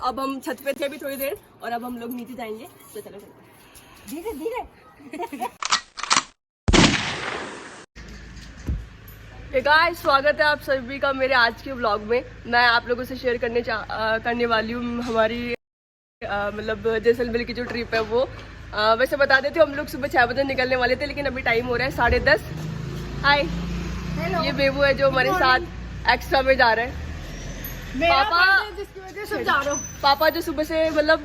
अब हम छत पे थे अभी थोड़ी देर और अब हम लोग नीचे जाएंगे, तो चलो धीरे धीरे। गाइस स्वागत है आप सभी का मेरे आज के व्लॉग में। मैं आप लोगों से शेयर करने वाली हूँ हमारी मतलब जैसलमेर की जो ट्रिप है वो। वैसे बता देती हूँ हम लोग सुबह 6 बजे निकलने वाले थे, लेकिन अभी टाइम हो रहा है 10:30। हाय, ये बेबू है जो हमारे साथ एक्स्ट्रा में जा रहे हैं। जिसकी वजह से जा रहा हूँ। पापा जो सुबह से मतलब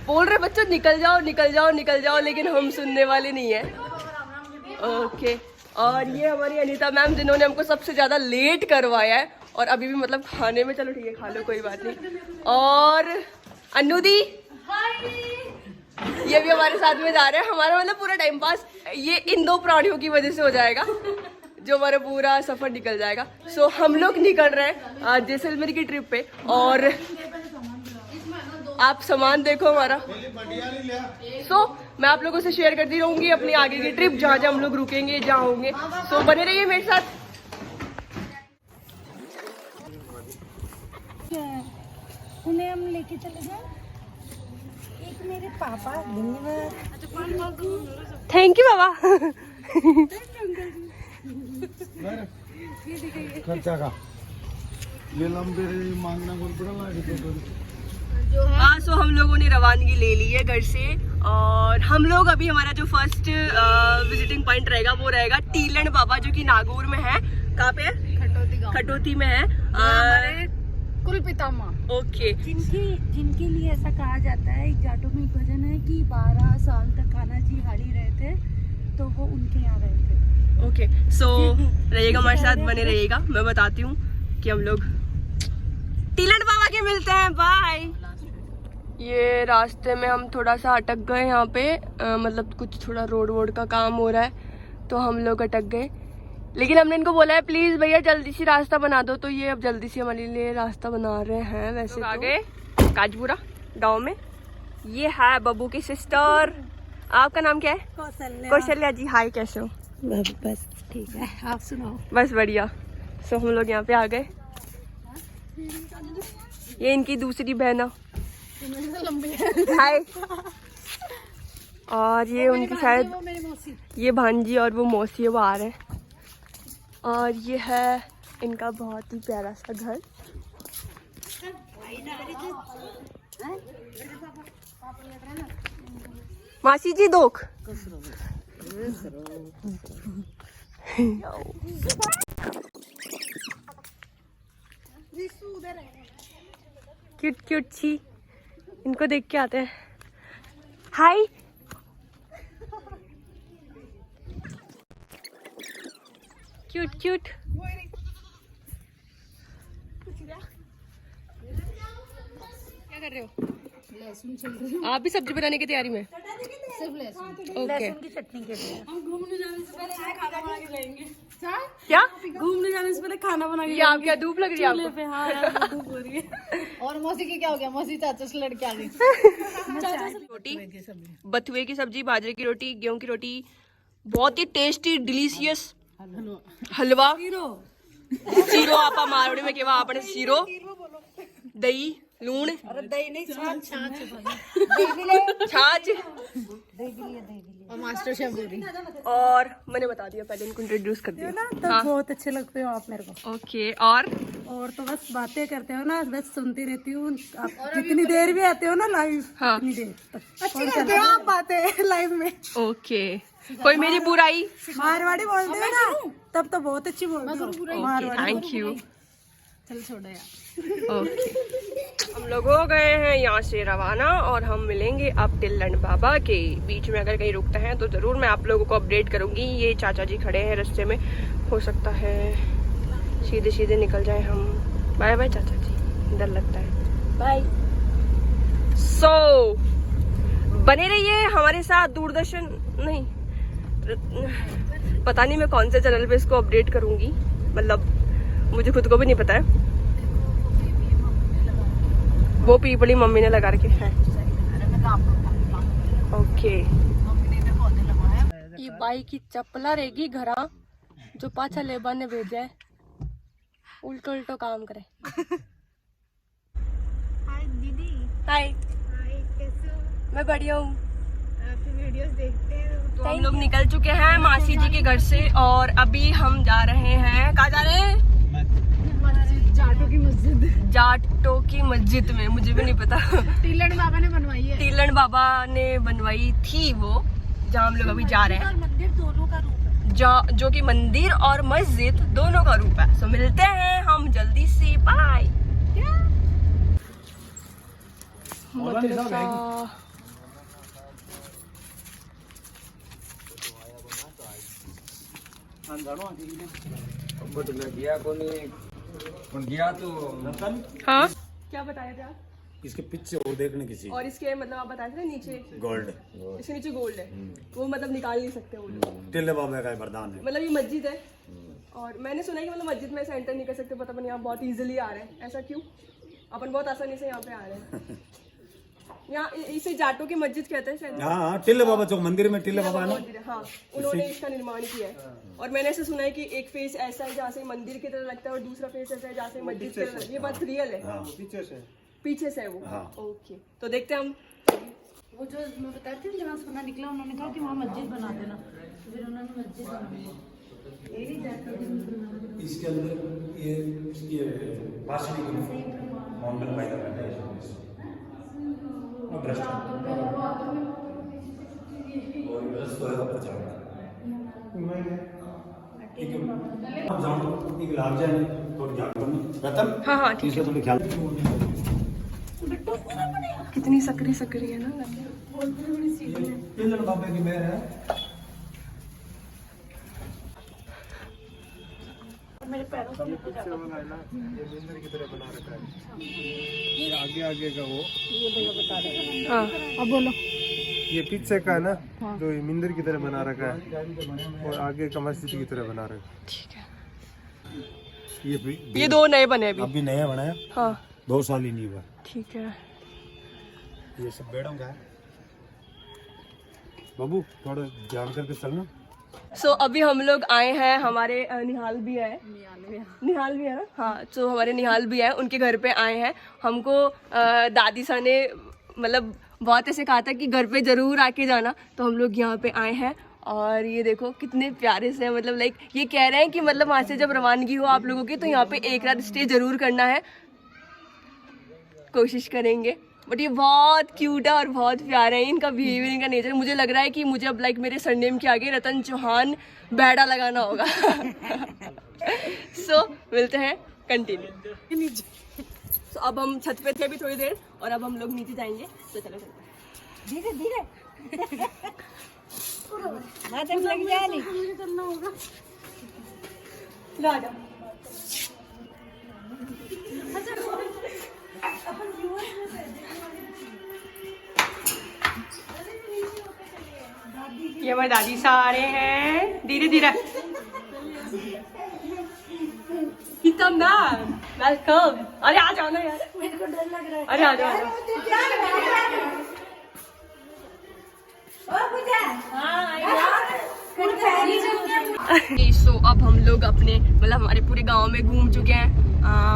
बोल रहे बच्चों निकल जाओ निकल जाओ निकल जाओ, लेकिन हम सुनने वाले नहीं है। ओके, और ये हमारी अनीता मैम जिन्होंने हमको सबसे ज्यादा लेट करवाया है और अभी भी मतलब खाने में, चलो ठीक है खा लो कोई बात नहीं। और अन्नू दी ये भी हमारे साथ में जा रहे हैं। हमारा मतलब पूरा टाइम पास ये इन दो प्राणियों की वजह से हो जाएगा, जो हमारा पूरा सफर निकल जाएगा। सो हम लोग निकल रहे हैं जैसलमेर की ट्रिप पे, और आप सामान देखो हमारा। सो मैं आप लोगों से शेयर करती रहूंगी अपनी आगे की ट्रिप, जहाँ जहाँ हम लोग रुकेंगे, जहाँ होंगे। सो बने रहिए मेरे साथ। उन्हें हम लेके चले गए, एक मेरे पापा। धन्यवाद, थैंक यू बाबा। खर्चा का ये लंबे मांगना हाँ, सो हम लोगों ने रवानगी ले ली है घर से, और हम लोग अभी हमारा जो फर्स्ट विजिटिंग पॉइंट रहेगा वो रहेगा टीलैंड बाबा, जो कि नागौर में है। कहाँ पे है? खटोती में है। हमारे कुल पितामह। ओके, जिनके लिए ऐसा कहा जाता है, एक जाटों में एक भजन है कि 12 साल तक कान्हा जी हाड़ी रहे थे, तो वो उनके यहाँ रहे थे। ओके, सो रहिएगा हमारे साथ, बने रहिएगा। मैं बताती हूँ कि हम लोग टीलैंड बाबा के मिलते हैं। बाय। ये रास्ते में हम थोड़ा सा अटक गए यहाँ पे, मतलब कुछ थोड़ा रोड वोड का काम हो रहा है तो हम लोग अटक गए, लेकिन हमने इनको बोला है प्लीज भैया जल्दी से रास्ता बना दो, तो ये अब जल्दी से हमारे लिए रास्ता बना रहे हैं। वैसे तो आगे काजपुरा गांव में ये है बब्बू की सिस्टर। आपका नाम क्या है? कौशल्या जी। हाय, कैसे हो? बस ठीक है, आप सुनाओ। बस बढ़िया। सो हम लोग यहाँ पे आ गए। ये इनकी दूसरी बहना। हाय। और ये उनकी शायद ये भांजी और वो मौसी है, वो आ रहे हैं। और ये है इनका बहुत ही प्यारा सा घर। मासी जी दोख क्यूट क्यूट सी, इनको देख के आते हैं। हाय, क्यूट क्यूट। क्या कर रहे हो? लहसुन छिल रही हूँ। आप भी सब्जी बनाने की तैयारी में? सिर्फ लहसुन। ओके। लहसुन की चटनी के लिए हम घूमने जाने से पहले खाना बना के जाएंगे। क्या घूमने जाने से पहले खाना बना के ये आप क्या धूप लग रही है आपको? पे। हाँ यार, धूप हो रही है। और मौसी की क्या हो गया? मौसी चाचा से लड़के आ गई। रोटी, बथुए की सब्जी, बाजरे की रोटी, गेहूं की रोटी, बहुत ही टेस्टी डिलीशियस हलवा। सीरो आपा मारवाड़ी में केवा आपने सीरो, दही, लूण, दही नहीं, छाछ। और मास्टर शेफ हो रही। और मैंने बता दिया, पहले इनको इंट्रोड्यूस कर दिया ना, तो बहुत अच्छे लगते हो आप मेरे को। ओके। और तो बस बातें करते हो ना, बस सुनती रहती हूँ। आप जितनी देर भी आते हो ना लाइव, हाँ, उतनी देर तक अच्छी करते हो आप बातें लाइव में। ओके। कोई मेरी बुराई? मारवाड़ी बोलते हो ना, तब तो बहुत अच्छी बोलते हो मारवाड़ी। Thank you. चल छोड़ो यार। ओके, हम लोग हो गए हैं यहाँ से रवाना, और हम मिलेंगे अब टिल्लैंड बाबा के। बीच में अगर कहीं रुकते हैं तो जरूर मैं आप लोगों को अपडेट करूंगी। ये चाचा जी खड़े हैं रास्ते में, हो सकता है सीधे सीधे निकल जाए हम। बाय बाय चाचा जी, डर लगता है। बाय। सो बने रहिए हमारे साथ। दूरदर्शन नहीं, पता नहीं मैं कौन से चैनल पे इसको अपडेट करूंगी, मतलब मुझे खुद को भी नहीं पता है। वो पीपली मम्मी ने लगा रखे हैं। ओके। ये बाई की चप्पला रहेगी घरा, जो पाछा लेबा ने भेजा है, उल्टो उल्टो काम करे। हाय दीदी। हाय। मैं बढ़िया हूँ। आपकी वीडियोस देखते हैं। तो हम लोग निकल चुके हैं मासी जी के घर से और अभी हम जा रहे हैं, कहाँ जा रहे हैं? जाटों की मस्जिद। जाटों की मस्जिद में, मुझे भी नहीं पता। टीलन बाबा ने बनवाई है। टीलन बाबा ने बनवाई थी वो, जहाँ हम लोग अभी जा रहे हैं। मंदिर दोनों का रूप है, जो कि मंदिर और मस्जिद दोनों का रूप है। सो मिलते हैं हम जल्दी से, बाय। मदरसा गया तो हाँ क्या बताया था आप? इसके पीछे वो देखने की चीज और इसके मतलब आप बताए थे ना नीचे, गोल्ड इसके नीचे गोल्ड है, वो मतलब निकाल नहीं सकते वो लोग। टिल्ले बाबा का वरदान है। मतलब ये मस्जिद है और मैंने सुना है कि मतलब मस्जिद में ऐसा एंटर नहीं कर सकते, पता नहीं यहाँ बहुत इजीली आ रहे हैं, ऐसा क्यों? अपन बहुत आसानी से यहाँ पे आ रहे हैं। यहाँ इसे जाटों की मस्जिद कहते हैं शायद। हाँ टिल्ले बाबा जो मंदिर में टिल्ले बाबा है ना, मंदिर है, हाँ उन्होंने इसका निर्माण किया है। और मैंने ऐसा सुना है कि एक फेस ऐसा है जहाँ से मंदिर की तरह लगता है और दूसरा फेस ऐसा है जहाँ से मस्जिद की तरह लगता है। ये बात रियल है? पीछे से है वो। हाँ। ओके, तो देखते हैं हम। वो जो मैं बताती हूँ जहाँ सोना निकला, उन्होंने कहा कि वहाँ मस्जिद बना देना, तो फिर उन्होंने मस्जिद बनाई। इसके अंदर ये बांसुरी की माउंटेन पैदा करता है। हाँ हाँ ठीक है। कितनी सकरी सकरी है ना। बाबा की मेहर है। मेरे पैरों से ये आगे आगे का वो, ये भैया बता रहे हैं। हाँ अब बोलो। ये पीछे का है ना, जो ये मंदिर की तरह बना रखा है और आगे का मस्जिद की तरह बना रखा है। ठीक है। ये ये दो नए बने अभी। अभी नया बनाया, हाँ 2 साल ही नहीं हुआ। ठीक है। ये सब बेड़ों का है। बाबू थोड़ा ध्यान करके चलना। सो अभी हम लोग आए हैं, हमारे निहाल भी है। निहाल भी है ना, हाँ। तो हमारे निहाल भी है, उनके घर पे आए हैं। हमको दादी सा ने मतलब बहुत ऐसे कहा था कि घर पे ज़रूर आके जाना, तो हम लोग यहाँ पे आए हैं। और ये देखो कितने प्यारे से, मतलब लाइक ये कह रहे हैं कि मतलब वहाँ से जब रवानगी हो आप लोगों की तो यहाँ पे एक रात स्टे ज़रूर करना है, कोशिश करेंगे। बट ये बहुत क्यूट है और बहुत प्यारा है, इनका बिहेवियर, इनका नेचर। मुझे लग रहा है कि मुझे अब लाइक मेरे सरनेम के आगे रतन चौहान बैडा लगाना होगा। सो मिलते हैं, कंटिन्यू। तो अब हम छत पे थे अभी थोड़ी देर और अब हम लोग नीचे जाएंगे, तो चलो चलते धीरे धीरे लग जाए नहीं करना होगा। राजा ये हमारे दादी सा आ रहे हैं, धीरे धीरे। वेलकम। अरे आ जाओ ना यार, मेरे को डर लग रहा है। अरे आ जाओ, आ जाओ। सो अब हम लोग अपने मतलब हमारे पूरे गांव में घूम चुके हैं।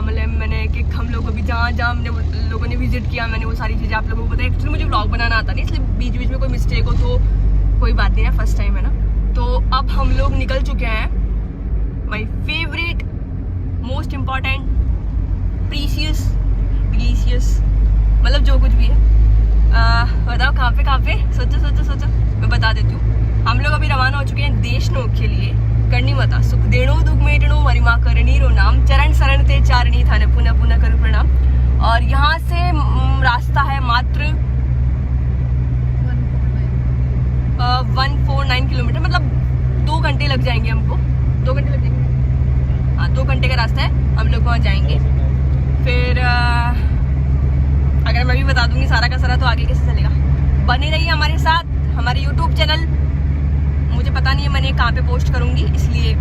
मतलब मैंने कि हम लोग अभी जहाँ जहाँ हमने लोगों ने विजिट किया, मैंने वो सारी चीज़ें आप लोगों को बताई। एक्चुअली मुझे व्लॉग बनाना आता नहीं, इसलिए बीच बीच में कोई मिस्टेक हो तो कोई बात नहीं है, फर्स्ट टाइम है ना। तो अब हम लोग निकल चुके हैं my favourite, most important, precious, delicious, मतलब जो कुछ भी है। बताओ कहाँ पे? सोचो, मैं बता देती हूँ। हम लोग अभी रवाना हो चुके हैं देशनोक के लिए। करनी मता सुख देणो दुख मेटणो मरिमा करणी रो नाम, चरण शरण ते चारणी थाने पुनः पुनः करो प्रणाम। और यहाँ से रास्ता है मात्र 149 किलोमीटर, मतलब 2 घंटे लग जाएंगे हमको। 2 घंटे लग जाएंगे, हाँ 2 घंटे का रास्ता है। हम लोग वहाँ जाएंगे। फिर अगर मैं भी बता दूंगी सारा का सारा तो आगे कैसे चलेगा। बने रहिए हमारे साथ। हमारे YouTube चैनल, मुझे पता नहीं है मैंने कहाँ पे पोस्ट करूंगी, इसलिए